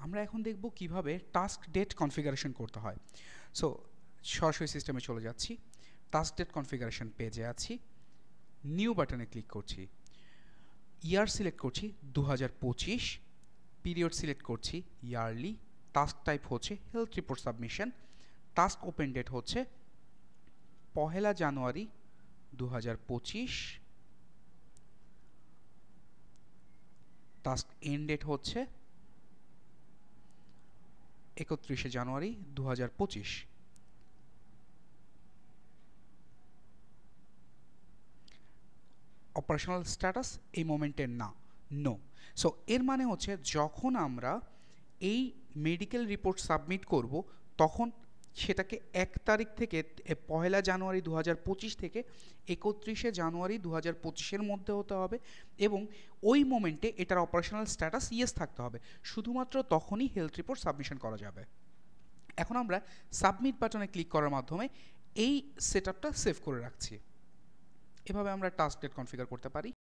আমরা এখন দেখব কিভাবে টাস্ক ডেট কনফিগারেশন করতে হয়। সো সরাসরি সিস্টেমে চলে যাচ্ছি, টাস্ক ডেট কনফিগারেশন পেজে আছি, নিউ বাটনে ক্লিক করছি, ইয়ার সিলেক্ট করছি 2025, পিরিয়ড সিলেক্ট করছি ইয়ারলি, টাস্ক টাইপ হচ্ছে health report submission, task open date হচ্ছে 1 জানুয়ারি 2025, টাস্ক এন্ড ডেট হচ্ছে 31 জানুয়ারি 2025। অপারেশনাল স্ট্যাটাস এই মোমেন্টের না, নো। সো এর মানে হচ্ছে যখন আমরা এই মেডিকেল রিপোর্ট সাবমিট করব তখন সেটাকে 1 তারিখ থেকে 1 জানুয়ারি 2025 থেকে 31 জানুয়ারি 2025-এর মধ্যে হতে হবে এবং ওই মোমেন্টে এটার অপারেশনাল স্ট্যাটাস ইয়েস থাকতে হবে। শুধুমাত্র তখনই হেলথ রিপোর্ট সাবমিশন করা যাবে। এখন আমরা সাবমিট বাটনে ক্লিক করার মাধ্যমে এই সেটআপটা সেভ করে রাখছি। এভাবে আমরা টাস্ক ডেট কনফিগার করতে পারি।